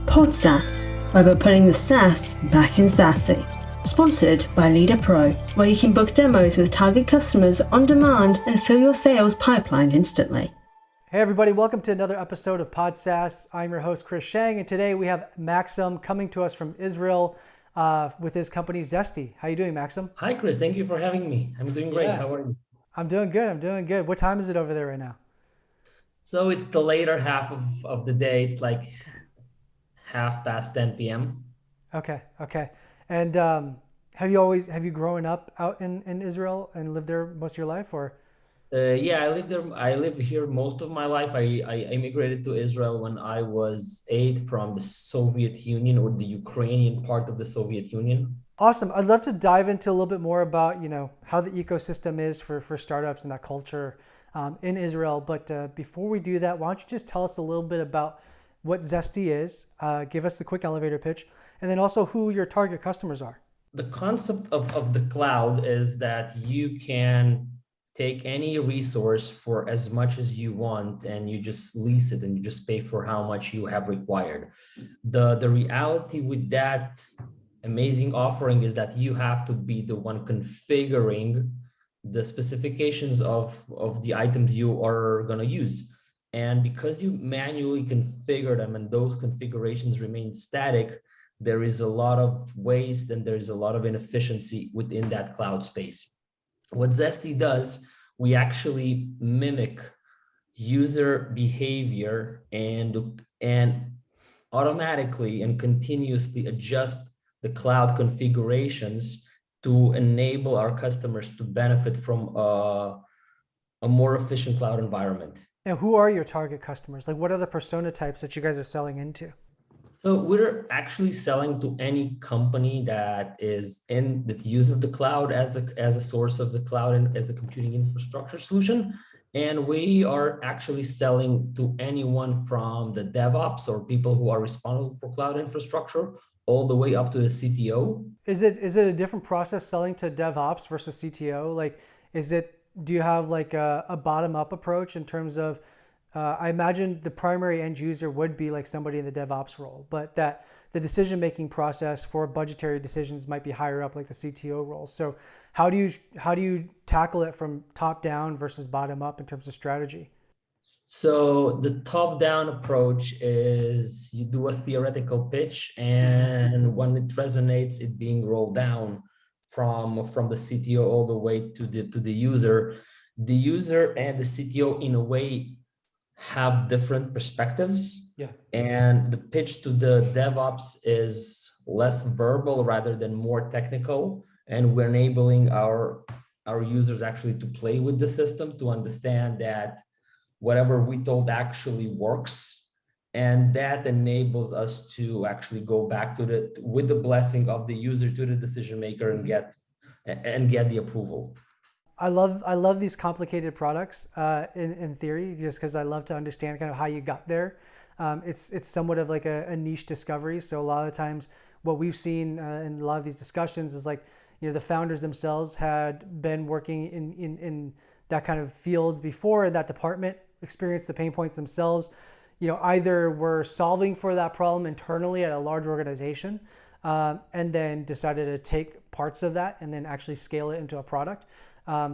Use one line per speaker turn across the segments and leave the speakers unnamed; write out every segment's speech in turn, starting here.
PodSaaS, where we're putting the SaaS back in sassy. Sponsored by LeadrPro, where you can book demos with target customers on demand and fill your sales pipeline instantly.
Hey everybody, welcome to another episode of PodSaaS. I'm your host Chris Shang, and today we have Maxim coming to us from Israel with his company Zesty. How you doing, Maxim?
Hi, Chris. Thank you for having me. I'm doing great.
Yeah.
How are you?
I'm doing good. What time is it over there right now?
So it's the later half of the day. It's like half past 10 p.m.
Okay. And have you grown up out in Israel and lived there most of your life, or?
Yeah, I lived there. I lived here most of my life. I immigrated to Israel when I was 8 from the Soviet Union, or the Ukrainian part of the Soviet Union.
Awesome. I'd love to dive into a little bit more about, how the ecosystem is for startups and that culture in Israel. But before we do that, why don't you just tell us a little bit about what Zesty is, give us the quick elevator pitch, and then also who your target customers are.
The concept of the cloud is that you can take any resource for as much as you want, and you just lease it and you just pay for how much you have required. The reality with that amazing offering is that you have to be the one configuring the specifications of the items you are going to use. And because you manually configure them and those configurations remain static, there is a lot of waste and there is a lot of inefficiency within that cloud space. What Zesty does, we actually mimic user behavior and automatically and continuously adjust the cloud configurations to enable our customers to benefit from a more efficient cloud environment.
And who are your target customers? Like, what are the persona types that you guys are selling into?
So we're actually selling to any company that uses the cloud as a source of the cloud and as a computing infrastructure solution. And we are actually selling to anyone from the DevOps or people who are responsible for cloud infrastructure all the way up to the CTO.
Is it a different process selling to DevOps versus CTO? Like, do you have like a bottom-up approach in terms of, I imagine the primary end user would be like somebody in the DevOps role, but that the decision-making process for budgetary decisions might be higher up, like the CTO role. So how do you tackle it from top down versus bottom up in terms of strategy?
So the top-down approach is you do a theoretical pitch, and when it resonates, it being rolled down from the CTO all the way to the user. The user and the CTO, in a way, have different perspectives.
Yeah.
And the pitch to the DevOps is less verbal rather than more technical. And we're enabling our users actually to play with the system, to understand that whatever we told works. And that enables us to actually go back to with the blessing of the user to the decision maker and get the approval.
I love these complicated products in theory, just because I love to understand kind of how you got there. It's somewhat of like a niche discovery. So a lot of times what we've seen in a lot of these discussions is like, the founders themselves had been working in that kind of field before, in that department, experienced the pain points themselves, either were solving for that problem internally at a large organization, and then decided to take parts of that and then actually scale it into a product.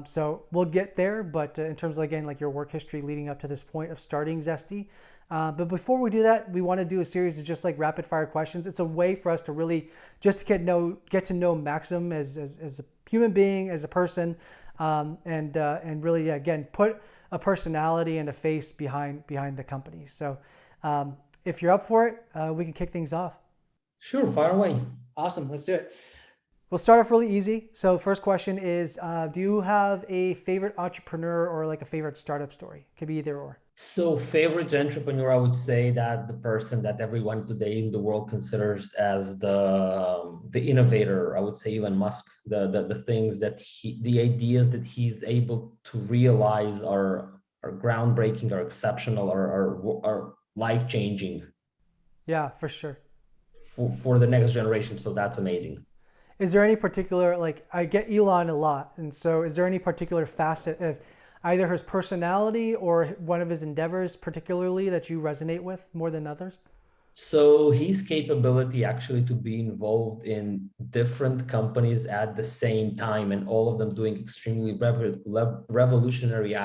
So we'll get there, but in terms of, again, like your work history leading up to this point of starting Zesty. But before we do that, we want to do a series of just like rapid fire questions. It's a way for us to really just get to know Maxim as a human being, as a person, and really, again, put a personality and a face behind the company. So if you're up for it, we can kick things off.
Sure, fire away.
Awesome, let's do it. We'll start off really easy. So first question is, do you have a favorite entrepreneur or like a favorite startup story? Could be either or.
So favorite entrepreneur, I would say that the person that everyone today in the world considers as the innovator, I would say Elon Musk. The things that the ideas that he's able to realize are groundbreaking, are exceptional, are life-changing.
Yeah, for sure.
For the next generation. So that's amazing.
Is there any particular, like, I get Elon a lot, and so is there any particular facet of either his personality or one of his endeavors particularly that you resonate with more than others?
So his capability actually to be involved in different companies at the same time, and all of them doing extremely revolutionary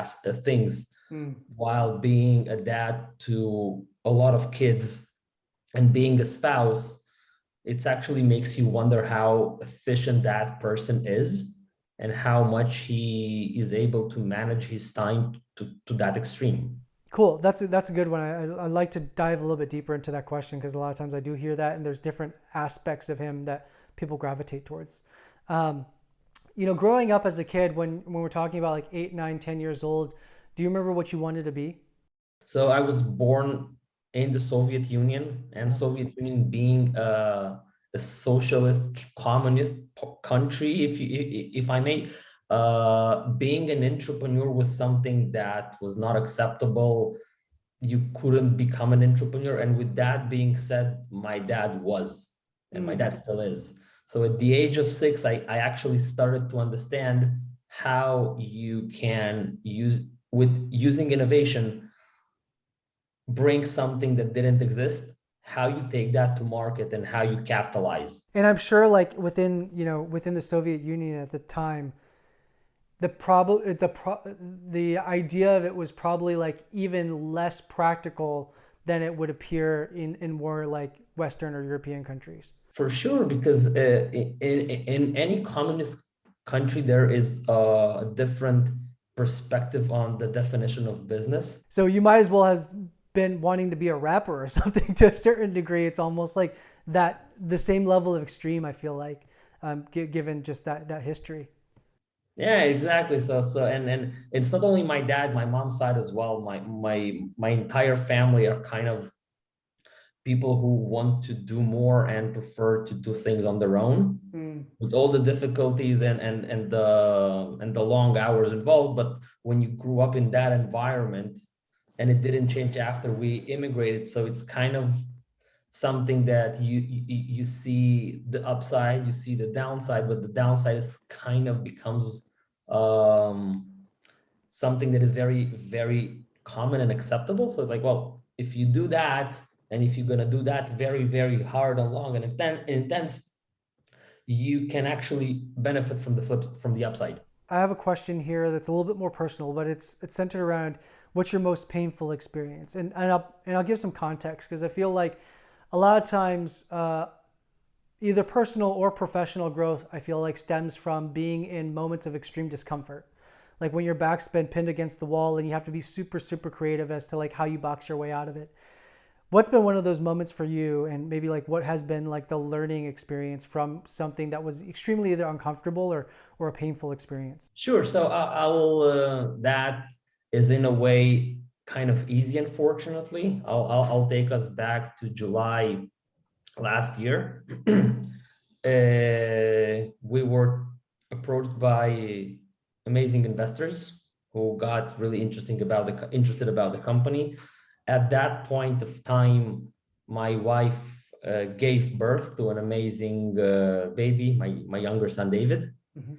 things,
Mm.
while being a dad to a lot of kids and being a spouse, it actually makes you wonder how efficient that person is and how much he is able to manage his time to that extreme.
Cool. That's a good one. I'd like to dive a little bit deeper into that question because a lot of times I do hear that, and there's different aspects of him that people gravitate towards. Um, growing up as a kid, when we're talking about like 8, 9, 10 years old, do you remember what you wanted to be?
So I was born in the Soviet Union, and
Uh-huh.
Soviet Union being a socialist communist country, if I may, being an entrepreneur was something that was not acceptable. You couldn't become an entrepreneur. And with that being said, my dad was, and my
Mm.
dad still is. So at the age of 6, I actually started to understand how you can using innovation, bring something that didn't exist, how you take that to market and how you capitalize.
And I'm sure like within the Soviet Union at the time, the idea of it was probably like even less practical than it would appear in more like Western or European countries.
For sure, because in any communist country, there is a different perspective on the definition of business.
So you might as well have been wanting to be a rapper or something to a certain degree. It's almost like that the same level of extreme. I feel like, given just that history.
Yeah, exactly. So and it's not only my dad, my mom's side as well. My entire family are kind of people who want to do more and prefer to do things on their own,
Mm.
with all the difficulties and the long hours involved. But when you grew up in that environment, and it didn't change after we immigrated, so it's kind of something that you see the upside, you see the downside, but the downside is kind of becomes um, something that is very, very common and acceptable. So it's like, well, if you do that, and if you're gonna do that very, very hard and long and intense, you can actually benefit from the flip, from the upside.
I have a question here that's a little bit more personal, but it's centered around what's your most painful experience, and I'll give some context because I feel like a lot of times either personal or professional growth I feel like stems from being in moments of extreme discomfort, like when your back's been pinned against the wall and you have to be super super creative as to like how you box your way out of it. What's been one of those moments for you, and maybe like what has been like the learning experience from something that was extremely either uncomfortable or a painful experience?
Sure. So I will. That is in a way kind of easy. Unfortunately, I'll take us back to July last year. We were approached by amazing investors who got really interested about the company. At that point of time, my wife gave birth to an amazing baby, my younger son David.
Mm-hmm.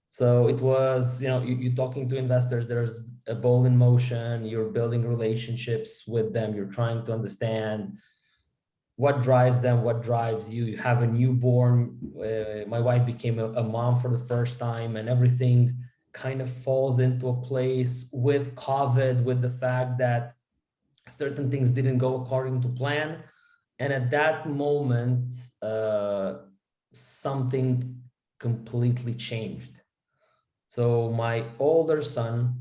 So it was, you're talking to investors, there's a ball in motion, you're building relationships with them, you're trying to understand what drives them, what drives you. You have a newborn. My wife became a mom for the first time, and everything kind of falls into a place with COVID, with the fact that certain things didn't go according to plan. And at that moment, something completely changed. So my older son,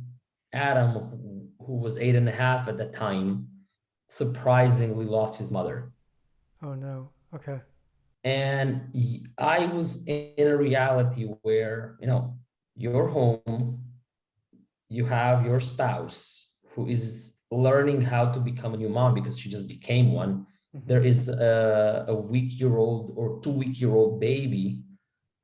Adam, who was 8.5 at the time, surprisingly lost his mother.
Oh no. Okay.
And I was in a reality where, you're home, you have your spouse who is learning how to become a new mom because she just became one.
Mm-hmm.
There is a week-year-old or 2-week-old baby,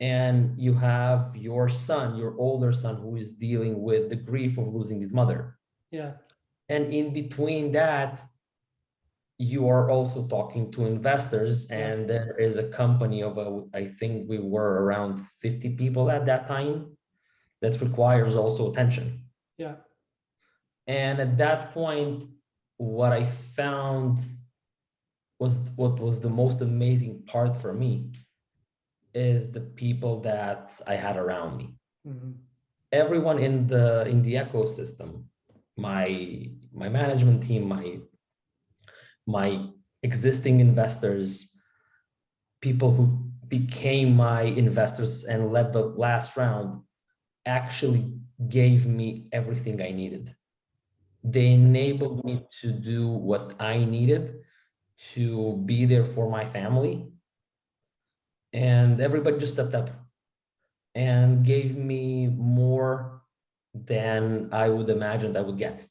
and you have your son, your older son, who is dealing with the grief of losing his mother.
Yeah.
And in between that, you are also talking to investors, and there is a company of I think we were around 50 people at that time, that requires also attention.
Yeah.
And at that point, what I found what was the most amazing part for me is the people that I had around me.
Mm-hmm.
Everyone in the ecosystem, my management team, my existing investors, people who became my investors and led the last round, actually gave me everything I needed. They enabled me to do what I needed to be there for my family. And everybody just stepped up and gave me more than I would imagine I would get.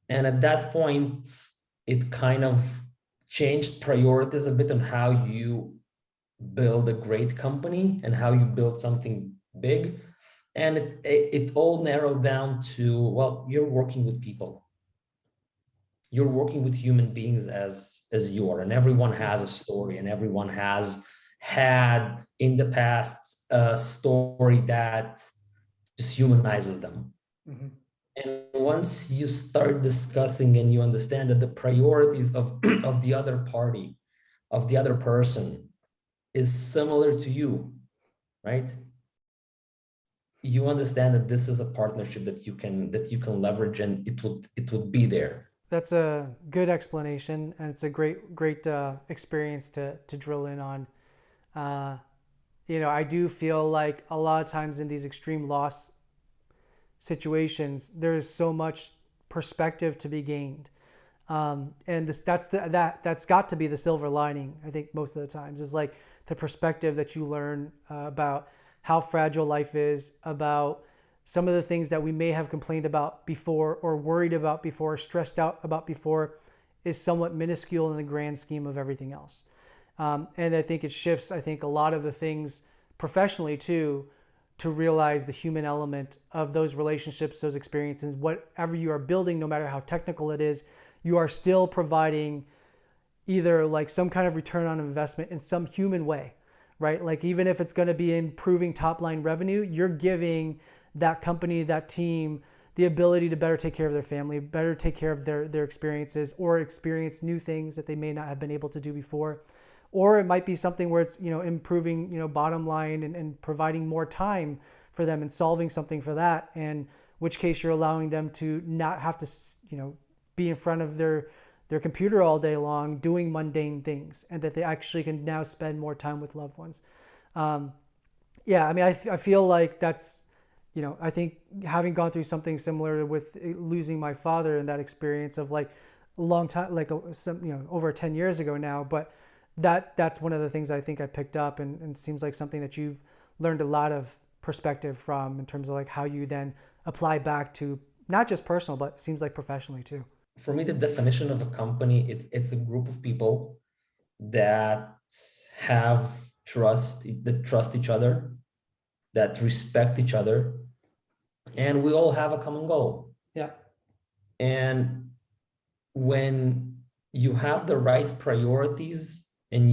And at that point, it kind of changed priorities a bit on how you build a great company and how you build something big. And it all narrowed down to, well, you're working with people. You're working with human beings as you are, and everyone has a story, and everyone has had in the past a story that just humanizes them.
Mm-hmm.
And once you start discussing and you understand that the priorities of, of the other party, of the other person is similar to you, right? You understand that this is a partnership that you can leverage, and it would be there.
That's a good explanation, and it's a great experience to drill in on. I do feel like a lot of times in these extreme loss situations, there's so much perspective to be gained, and that's got to be the silver lining. I think most of the times is like the perspective that you learn about how fragile life is, about some of the things that we may have complained about before, or worried about before, or stressed out about before, is somewhat minuscule in the grand scheme of everything else. And I think it shifts, I think, a lot of the things professionally too, to realize the human element of those relationships, those experiences, whatever you are building, no matter how technical it is, you are still providing either like some kind of return on investment in some human way, right? Like even if it's going to be improving top line revenue, you're giving that company, that team, the ability to better take care of their family, better take care of their experiences, or experience new things that they may not have been able to do before. Or it might be something where it's, improving, bottom line and providing more time for them and solving something for that. And which case you're allowing them to not have to, be in front of their computer all day long doing mundane things, and that they actually can now spend more time with loved ones. I feel like that's, I think having gone through something similar with losing my father and that experience of like a long time, like over 10 years ago now, but that's one of the things I think I picked up, and seems like something that you've learned a lot of perspective from, in terms of like how you then apply back to not just personal, but it seems like professionally too.
For me, the definition of a company, it's a group of people that have that trust each other, that respect each other, and we all have a common goal.
Yeah.
And when you have the right priorities, and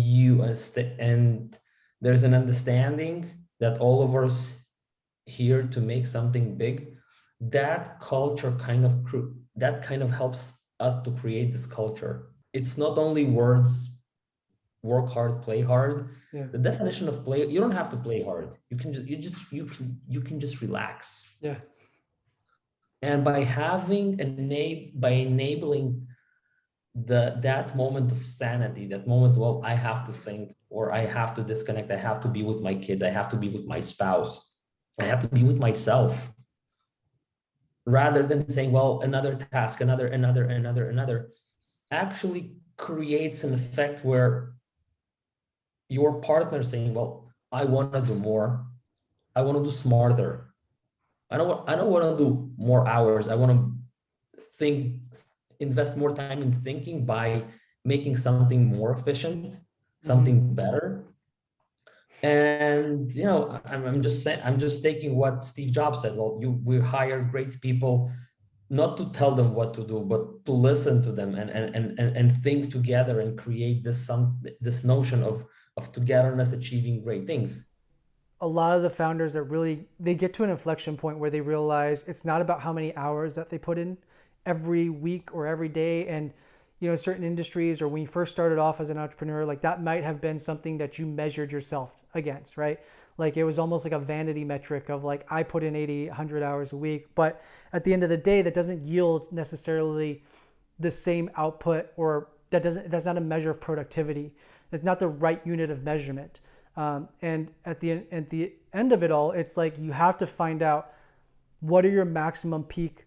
and there's an understanding that all of us here to make something big, that culture kind of helps us to create this culture. It's not only words, work hard, play hard.
Yeah.
The definition of play, you don't have to play hard. You can just relax.
Yeah.
And by enabling that moment of sanity, that moment, well, I have to think, or I have to disconnect, I have to be with my kids, I have to be with my spouse, I have to be with myself, rather than saying, well, another task, another, actually creates an effect where your partner saying, well, I want to do more, I want to do smarter, I don't want to do more hours, I want to invest more time in thinking by making something more efficient, something better. And I'm just taking what Steve Jobs said. Well, we hire great people, not to tell them what to do, but to listen to them and think together and create this notion of togetherness, achieving great things.
A lot of the founders that they get to an inflection point where they realize it's not about how many hours that they put in every week or every day. And certain industries, or when you first started off as an entrepreneur, like that might have been something that you measured yourself against, right? Like it was almost like a vanity metric of like, I put in 80, 100 hours a week, but at the end of the day, that doesn't yield necessarily the same output, or that's not a measure of productivity. It's not the right unit of measurement. And at the end of it all, it's like you have to find out what are your maximum peak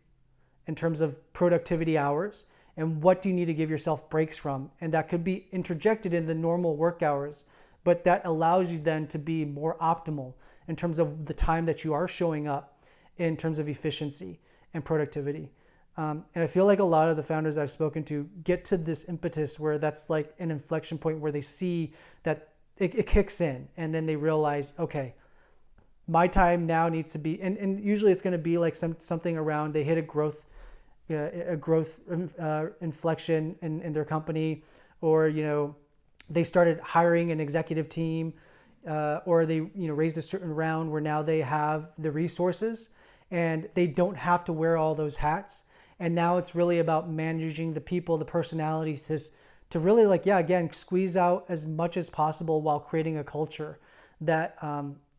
in terms of productivity hours, and what do you need to give yourself breaks from. And that could be interjected in the normal work hours, but that allows you then to be more optimal in terms of the time that you are showing up in terms of efficiency and productivity. And I feel like a lot of the founders I've spoken to get to this impetus where that's like an inflection point where they see that it kicks in, and then they realize, okay, my time now needs to be, and usually it's going to be like something around, they hit a growth inflection in their company, or they started hiring an executive team, or they raised a certain round where now they have the resources and they don't have to wear all those hats. And now it's really about managing the people, the personalities, to really again, squeeze out as much as possible while creating a culture that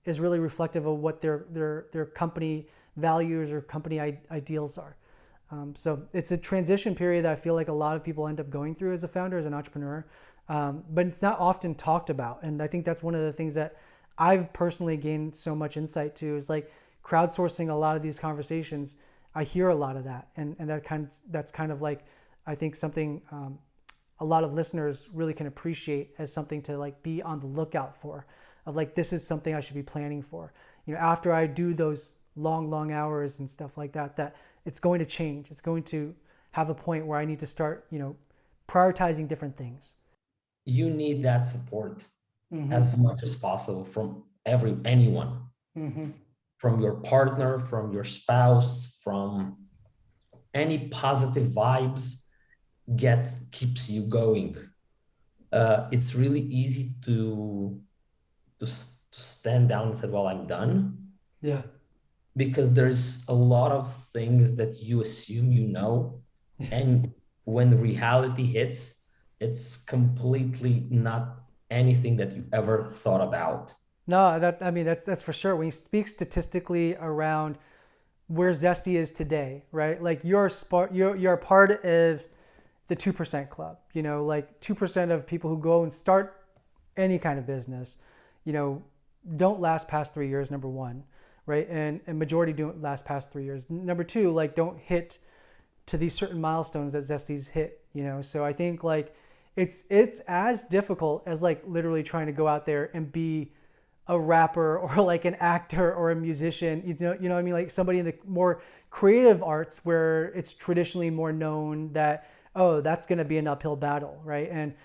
is really reflective of what their company values or company ideals are. So it's a transition period that I feel like a lot of people end up going through as a founder, as an entrepreneur, but it's not often talked about. And I think that's one of the things that I've personally gained so much insight to, is like crowdsourcing a lot of these conversations. I hear a lot of that, and that's kind of like, I think something a lot of listeners really can appreciate as something to like be on the lookout for, of like, this is something I should be planning for. After I do those long hours and stuff like that, that it's going to change. It's going to have a point where I need to start, prioritizing different things.
You need that support as much as possible from anyone. From your partner, from your spouse, from any positive vibes keeps you going. It's really easy to stand down and say, well, I'm done.
Yeah.
Because there's a lot of things that you assume and when reality hits, it's completely not anything that you ever thought about.
No, that's for sure. When you speak statistically around where Zesty is today, right? Like you're a part of the 2% club. Like 2% of people who go and start any kind of business, don't last past 3 years, number one, right? And majority don't last past 3 years. Number two, like don't hit to these certain milestones that Zesty's hit, So I think like it's as difficult as like literally trying to go out there and be a rapper or like an actor or a musician, you know what I mean? Like somebody in the more creative arts where it's traditionally more known that, oh, that's going to be an uphill battle, right? And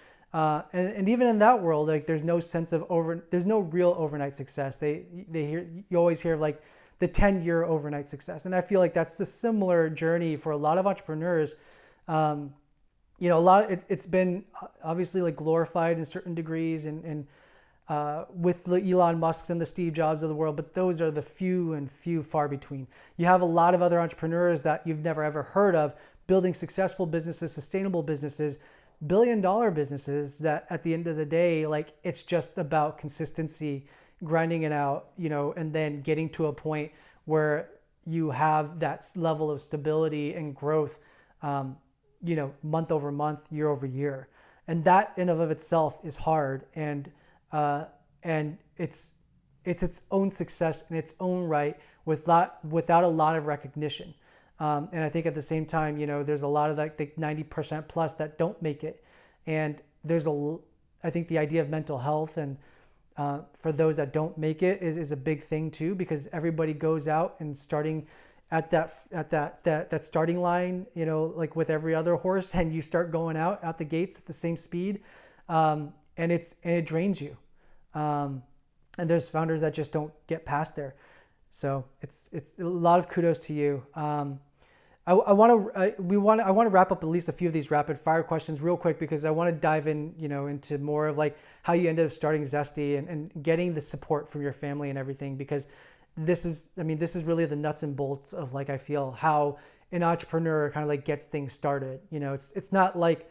even in that world, like there's no sense of there's no real overnight success. You always hear of like the 10-year overnight success. And I feel like that's a similar journey for a lot of entrepreneurs. It's been obviously like glorified in certain degrees and with the Elon Musks and the Steve Jobs of the world, but those are the few far between. You have a lot of other entrepreneurs that you've never ever heard of building successful businesses, sustainable businesses, billion-dollar businesses that at the end of the day, like it's just about consistency, grinding it out, and then getting to a point where you have that level of stability and growth, month over month, year over year. And that in of itself is hard. And it's its own success in its own right without a lot of recognition. And I think at the same time, there's a lot of like the 90% plus that don't make it. And I think the idea of mental health and for those that don't make it is a big thing too, because everybody goes out and starting at that starting line, like with every other horse, and you start going out the gates at the same speed. And it drains you. And there's founders that just don't get past there. So it's a lot of kudos to you. I want to wrap up at least a few of these rapid fire questions real quick, because I want to dive in, into more of like how you ended up starting Zesty and getting the support from your family and everything, because this is really the nuts and bolts of like, I feel how an entrepreneur kind of like gets things started. It's not like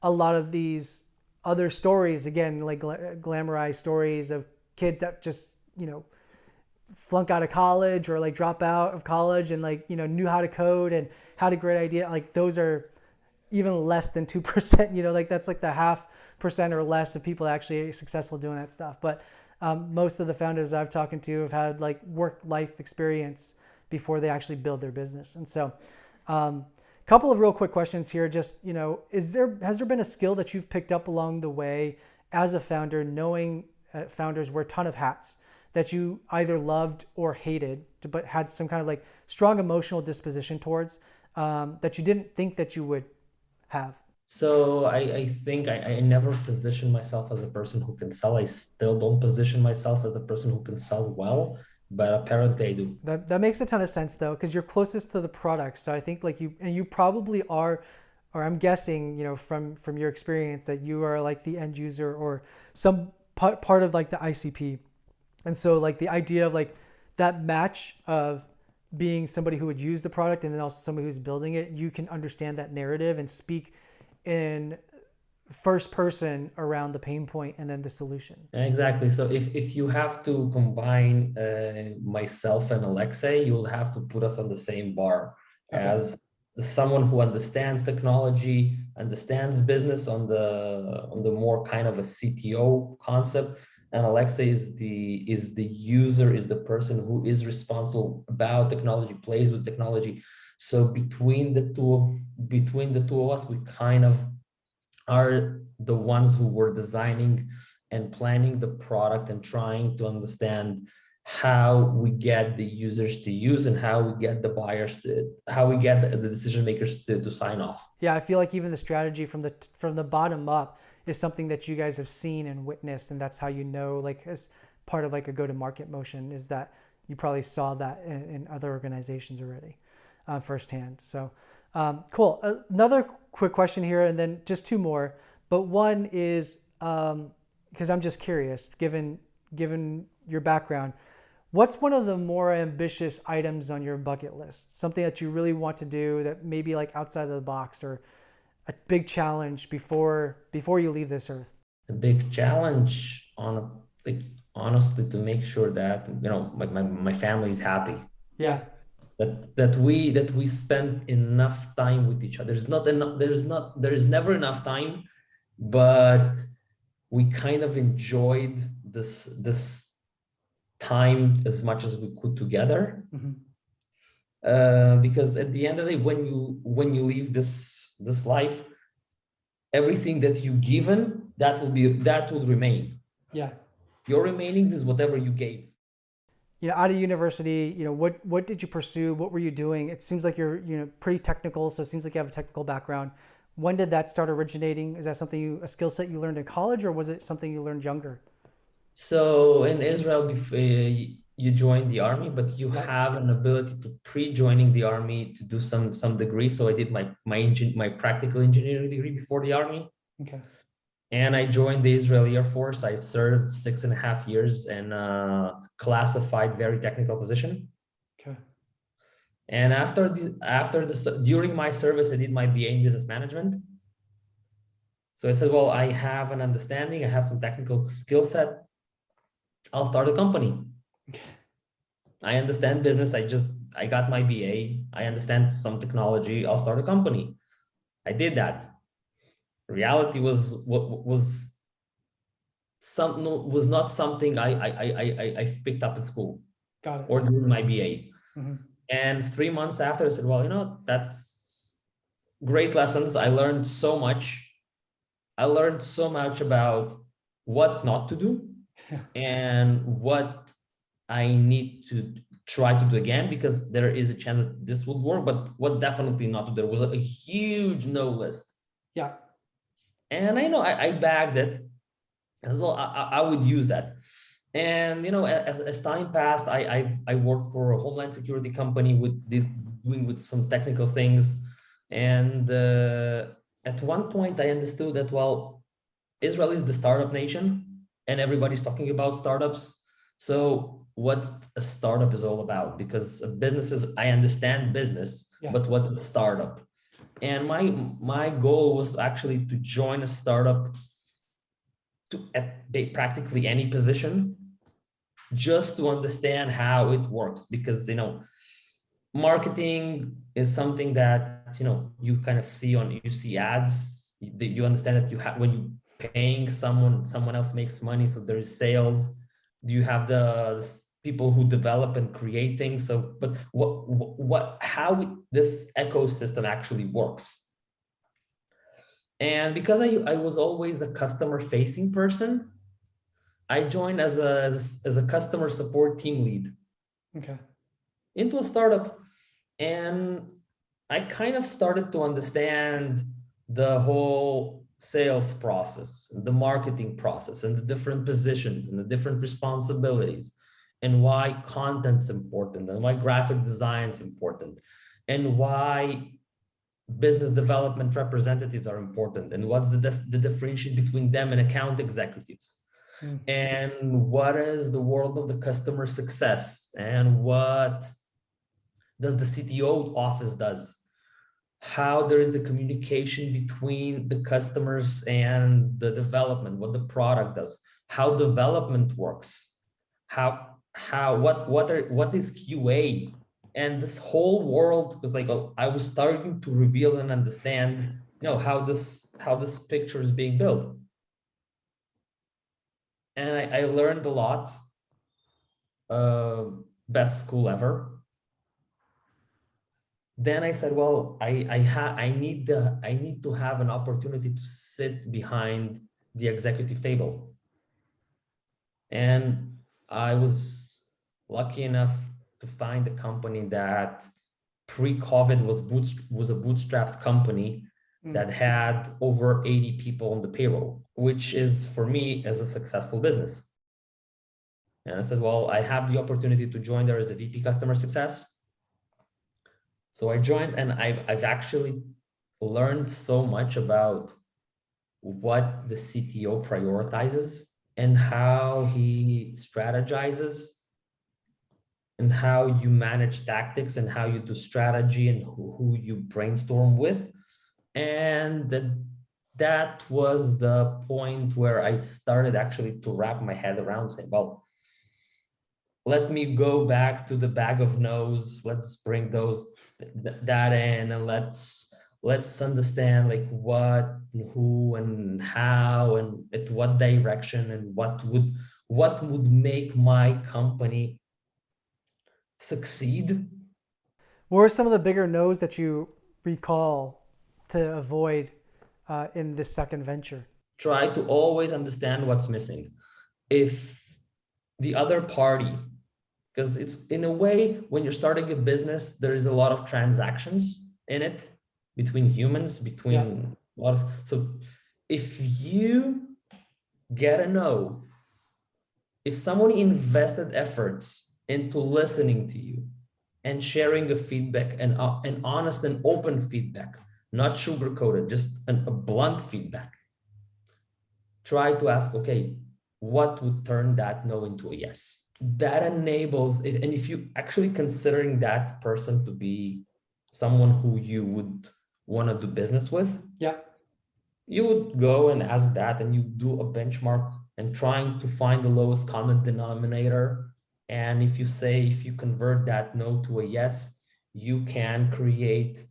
a lot of these other stories, again, like glamorized stories of kids that just, flunk out of college or like drop out of college and like, knew how to code and had a great idea. Like those are even less than 2%, like that's like the 0.5% or less of people actually successful doing that stuff. But most of the founders I've talked to have had like work life experience before they actually build their business. And so couple of real quick questions here. Just, has there been a skill that you've picked up along the way as a founder, knowing founders wear a ton of hats, that you either loved or hated, but had some kind of like strong emotional disposition towards, that you didn't think that you would have?
So I think I never positioned myself as a person who can sell. I still don't position myself as a person who can sell well, but apparently I do.
That makes a ton of sense though, because you're closest to the product. So I think like you probably are, or I'm guessing, from your experience that you are like the end user or some part of like the ICP. And so like the idea of like that match of being somebody who would use the product and then also somebody who's building it, you can understand that narrative and speak in first person around the pain point and then the solution.
Exactly. So if you have to combine myself and Alexei, you'll have to put us on the same bar as someone who understands technology, understands business on the more kind of a CTO concept. And Alexei is the user, is the person who is responsible about technology, plays with technology. So between the two of us, we kind of are the ones who were designing and planning the product and trying to understand how we get the users to use and how we get the buyers how we get the decision makers to sign off.
Yeah, I feel like even the strategy from the bottom up is something that you guys have seen and witnessed, and that's how like as part of like a go-to-market motion, is that you probably saw that in other organizations already firsthand. So cool. Another quick question here, and then just two more. But one is, because I'm just curious, given your background, what's one of the more ambitious items on your bucket list? Something that you really want to do that maybe like outside of the box, or a big challenge before you leave this earth?
A big challenge honestly, to make sure that my family is happy.
Yeah.
That we spend enough time with each other. There is never enough time, but we kind of enjoyed this time as much as we could together. Because at the end of the day, when you leave this life, everything that you've given, that will remain.
Yeah.
Your remaining is whatever you gave.
Out of university, what did you pursue? What were you doing? It seems like you're, pretty technical. So it seems like you have a technical background. When did that start originating? Is that a skill set you learned in college, or was it something you learned younger?
So in Israel, you join the army, but you have an ability to pre-joining the army to do some degree. So I did my practical engineering degree before the army.
Okay.
And I joined the Israeli Air Force. I served 6.5 years in a classified, very technical position.
Okay.
And during my service, I did my BA in business management. So I said, well, I have an understanding, I have some technical skill set. I'll start a company.
Okay. I
understand business. I got my BA. I understand some technology. I'll start a company. I did that. Reality was not something I picked up in school.
Got it.
Or during my BA.
Mm-hmm.
And 3 months after, I said, well, that's great lessons. I learned so much. I learned so much about what not to do and what I need to try to do again, because there is a chance that this would work, but what definitely not to do. There was a huge no list.
Yeah.
And I bagged it as well. I would use that. And as time passed, I worked for a homeland security company doing some technical things. And at one point I understood that, well, Israel is the startup nation and everybody's talking about startups. So what's a startup is all about? Because businesses, I understand business, but what's a startup? And my goal was actually to join a startup at practically any position, just to understand how it works. Because, marketing is something that, you kind of see you see ads, you understand that you have, when you paying someone else makes money. So there is sales. Do you have the people who develop and create things? So, but how this ecosystem actually works. And because I was always a customer facing person, I joined as a customer support team lead.
Okay.
Into a startup. And I kind of started to understand the whole sales process, the marketing process, and the different positions and the different responsibilities, and why content's important, and why graphic design is important, and why business development representatives are important, and what's the differentiation between them and account executives, and what is the world of the customer success, and what does the CTO office does, how there is the communication between the customers and the development, what the product does, how development works, what is QA, and this whole world was like, I was starting to reveal and understand, how this picture is being built. And I learned a lot. Best school ever. Then I said, well, I need to have an opportunity to sit behind the executive table. And I was lucky enough to find a company that pre-COVID was a bootstrapped company that had over 80 people on the payroll, which is, for me, as a successful business. And I said, well, I have the opportunity to join there as a VP customer success. So I joined, and I've actually learned so much about what the CTO prioritizes and how he strategizes and how you manage tactics and how you do strategy and who you brainstorm with. And that was the point where I started actually to wrap my head around saying, well, let me go back to the bag of no's. Let's bring that in, and let's understand like what, who, and how, and at what direction, and what would make my company succeed.
What are some of the bigger no's that you recall to avoid in this second venture?
Try to always understand what's missing. If the other party, because it's, in a way, when you're starting a business, there is a lot of transactions in it between humans, between a lot of, so if you get a no, if someone invested efforts into listening to you and sharing a feedback, and an honest and open feedback, not sugar-coated, just a blunt feedback, try to ask, okay, what would turn that no into a yes? That enables it. And if you actually considering that person to be someone who you would want to do business with, you would go and ask that, and you do a benchmark and trying to find the lowest common denominator. And if you convert that no to a yes, you can create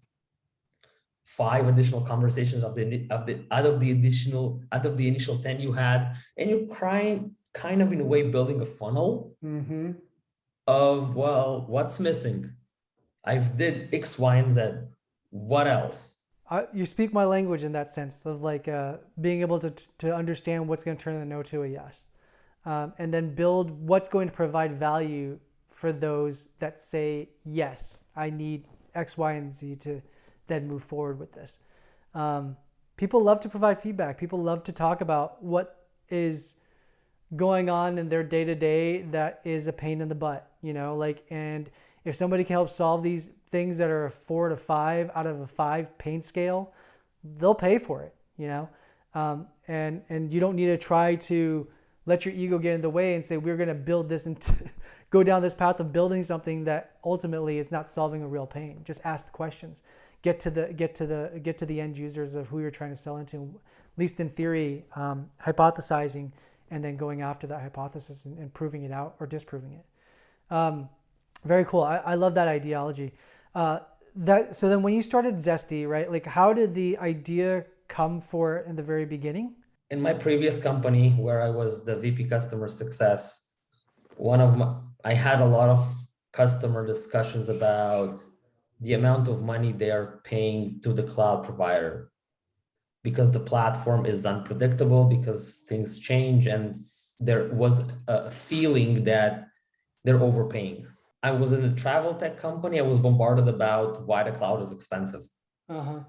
5 additional conversations out of the initial 10 you had, and you're kind of in a way building a funnel of, well, what's missing? I've did X, Y, and Z. What else?
You speak my language in that sense of like being able to understand what's going to turn the no to a yes, and then build what's going to provide value for those that say, yes, I need X, Y, and Z to then move forward with this. People love to provide feedback. People love to talk about what is going on in their day-to-day that is a pain in the butt, and if somebody can help solve these things that are a 4 to 5 out of a 5 pain scale, they'll pay for it, and you don't need to try to let your ego get in the way and say, we're going to build this and go down this path of building something that ultimately is not solving a real pain. Just ask the questions, get to the end users of who you're trying to sell into, at least in theory, hypothesizing and then going after that hypothesis and proving it out or disproving it. Very cool. I love that ideology. So then when you started Zesty, right, like how did the idea come for in the very beginning?
In my previous company where I was the VP customer success, I had a lot of customer discussions about the amount of money they are paying to the cloud provider, because the platform is unpredictable, because things change, and there was a feeling that they're overpaying. I was in a travel tech company. I was bombarded about why the cloud is expensive. And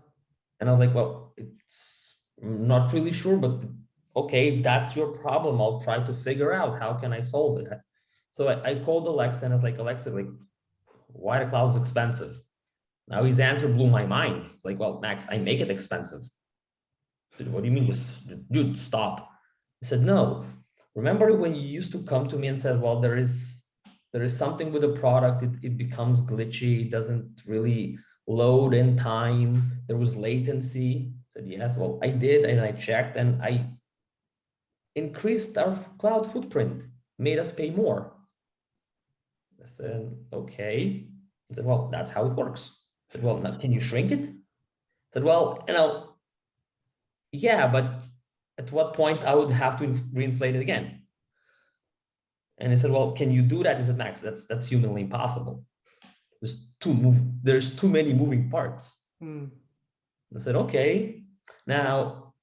I was like, well, it's not really sure, but okay, if that's your problem, I'll try to figure out how can I solve it. So I called Alexa and I was like, Alexa, like, why the cloud is expensive? Now his answer blew my mind. It's like, well, Max, I make it expensive. What do you mean? Dude, stop. He said, no. Remember when you used to come to me and said, well, there is something with the product, it becomes glitchy, it doesn't really load in time, there was latency. I said, yes, well, I did, and I checked, and I increased our cloud footprint, made us pay more. I said, okay. I said, well, that's how it works. I said, well, now, can you shrink it? I said, well, yeah, but at what point I would have to reinflate it again? And I said, well, can you do that? He said, Max, that's humanly impossible. There's too many moving parts. I said, okay. Now,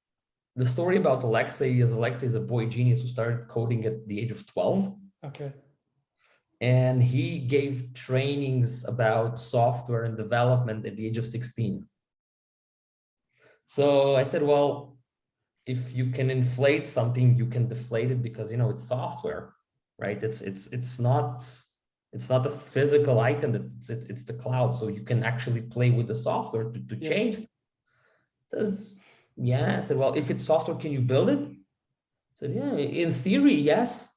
the story about Alexa is a boy genius who started coding at the age of 12.
Okay.
And he gave trainings about software and development at the age of 16. So I said, well, if you can inflate something, you can deflate it, because it's software, right? It's not a physical item, it's the cloud. So you can actually play with the software to change. Says, yeah. I said, well, if it's software, can you build it? I said, yeah, in theory, yes.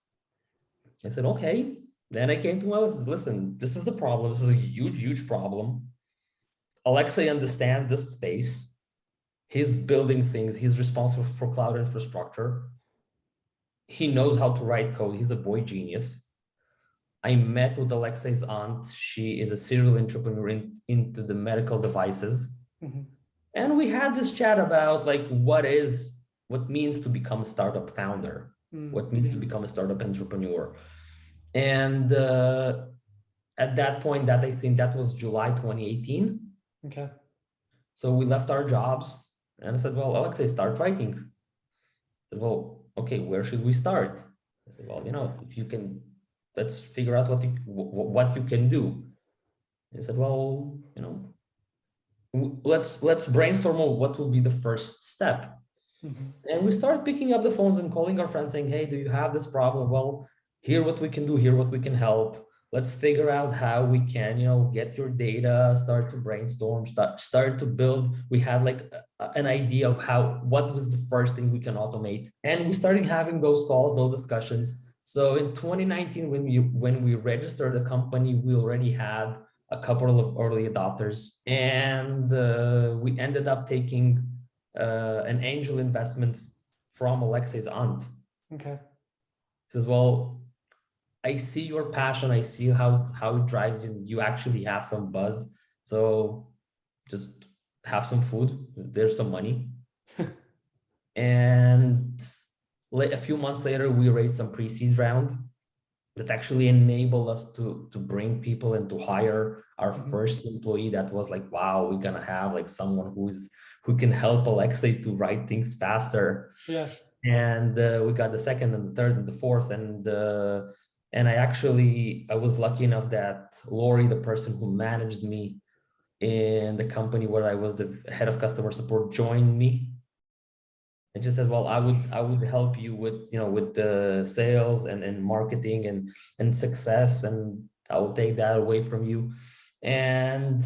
I said, okay. Then I came to him, I said, listen, this is a problem. This is a huge, huge problem. Alexa understands this space. He's building things. He's responsible for cloud infrastructure. He knows how to write code. He's a boy genius. I met with Alexei's aunt. She is a serial entrepreneur into the medical devices. And we had this chat about like what means to become a startup founder, what means to become a startup entrepreneur. And at that point, I think that was July 2018.
Okay.
So we left our jobs, and I said, well, Alexei, start writing. I said, well, okay, where should we start? I said, well, if you can, let's figure out what you can do. And he said, well, let's brainstorm on what will be the first step. And we started picking up the phones and calling our friends saying, hey, do you have this problem? Well, here what we can do, here what we can help. Let's figure out how we can, get your data, start to brainstorm, start to build. We had like an idea of what was the first thing we can automate. And we started having those calls, those discussions. So in 2019, when we registered the company, we already had a couple of early adopters, and we ended up taking an angel investment from Alexei's aunt.
Okay.
He says, well, I see your passion. I see how it drives you. You actually have some buzz. So just have some food. There's some money. And a few months later, we raised some pre-seed round that actually enabled us to bring people and to hire our first employee. That was like, wow, we're gonna have like someone who can help Alexei to write things faster.
Yeah.
And we got the second and the third and the fourth, and I was lucky enough that Lori, the person who managed me in the company where I was the head of customer support, joined me. And she said, well, I would help you with the sales and marketing and success, and I will take that away from you. And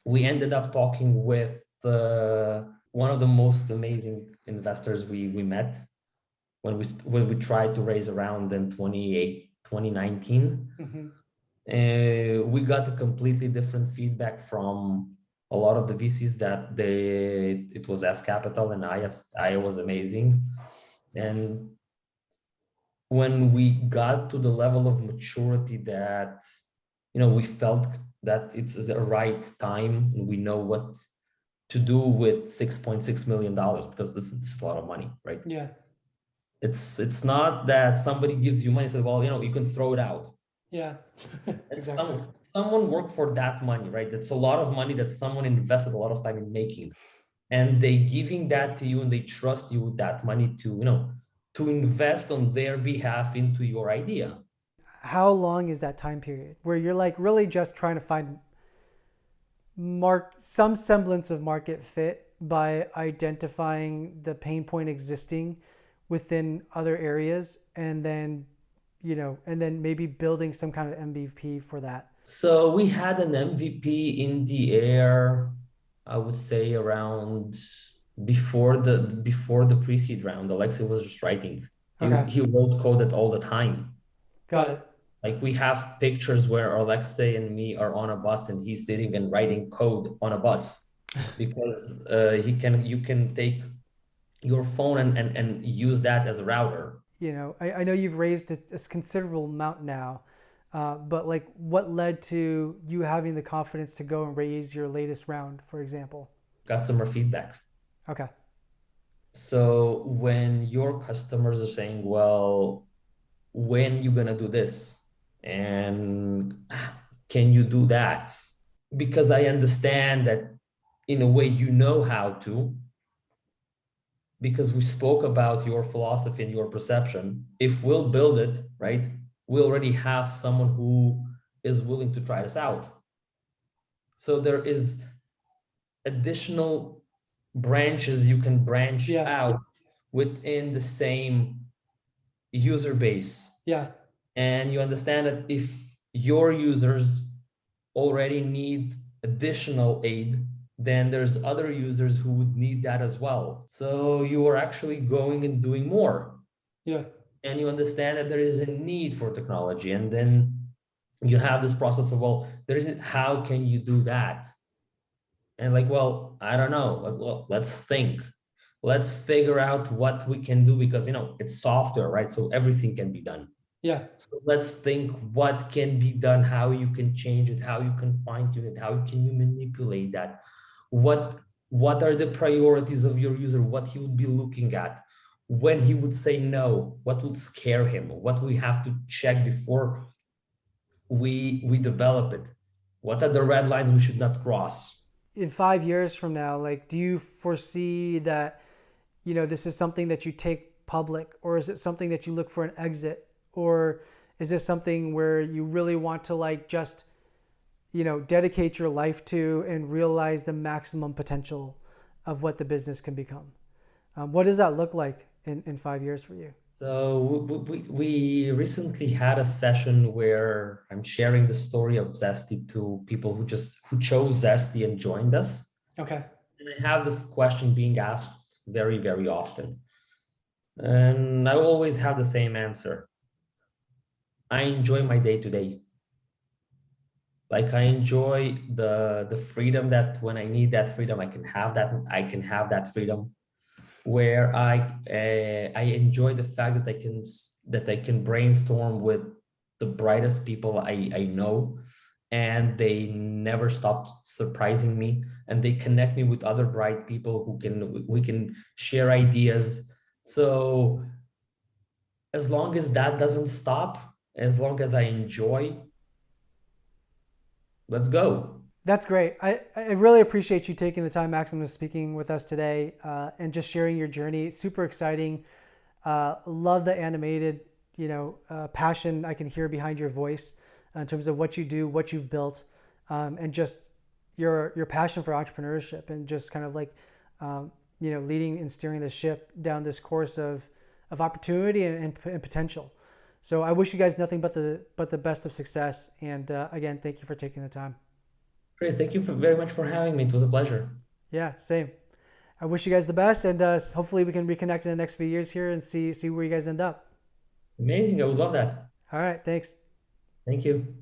we ended up talking with one of the most amazing investors we met when we tried to raise around in 2019. We got a completely different feedback from a lot of the VCs that it was S Capital and I was amazing. And when we got to the level of maturity that, we felt that it's the right time and we know what to do with $6.6 million, because this is a lot of money, right?
Yeah.
It's not that somebody gives you money and says, well, you can throw it out.
Yeah.
It's
Exactly.
someone worked for that money, right? That's a lot of money that someone invested a lot of time in making. And they giving that to you and they trust you with that money to invest on their behalf into your idea.
How long is that time period where you're like really just trying to find some semblance of market fit by identifying the pain point existing within other areas, and then maybe building some kind of MVP for that?
So we had an MVP in the air, I would say around before the pre-seed round. Alexei was just writing.
Okay.
He wrote code all the time.
Got it.
Like we have pictures where Alexei and me are on a bus and he's sitting and writing code on a bus, because you can take your phone and use that as a router.
I know you've raised a considerable amount now, but like what led to you having the confidence to go and raise your latest round, for example?
Customer feedback.
Okay.
So when your customers are saying, well, when you gonna do this? And can you do that? Because I understand that in a way how to, because we spoke about your philosophy and your perception. If we'll build it, right, we already have someone who is willing to try this out. So there is additional branches you can branch out within the same user base.
Yeah.
And you understand that if your users already need additional aid, then there's other users who would need that as well. So you are actually going and doing more.
Yeah.
And you understand that there is a need for technology. And then you have this process of, well, how can you do that? And like, well, I don't know. Let's think. Let's figure out what we can do, because, it's software, right? So everything can be done.
Yeah.
So let's think what can be done, how you can change it, how you can fine tune it, how can you manipulate that? What are the priorities of your user? What he would be looking at when he would say no? What would scare him? What we have to check before we develop it? What are the red lines we should not cross?
In 5 years from now, like, do you foresee that, this is something that you take public, or is it something that you look for an exit? Or is this something where you really want to like just, dedicate your life to and realize the maximum potential of what the business can become? What does that look like in 5 years for you?
So we recently had a session where I'm sharing the story of Zesty to people who chose Zesty and joined us.
Okay.
And I have this question being asked very, very often. And I always have the same answer. I enjoy my day to day. Like I enjoy the freedom that when I need that freedom, I can have that freedom. Where I enjoy the fact that I can brainstorm with the brightest people I know, and they never stop surprising me, and they connect me with other bright people we can share ideas. So as long as that doesn't stop, as long as I enjoy, let's go.
That's great. I really appreciate you taking the time, Maxim, and speaking with us today, and just sharing your journey. Super exciting. Love the animated, passion I can hear behind your voice in terms of what you do, what you've built, and just your passion for entrepreneurship, and just kind of like, leading and steering the ship down this course of opportunity and potential. So I wish you guys nothing but the best of success. And again, thank you for taking the time.
Chris, thank you very much for having me. It was a pleasure.
Yeah, same. I wish you guys the best, and hopefully we can reconnect in the next few years here and see where you guys end up.
Amazing. I would love that.
All right, thanks.
Thank you.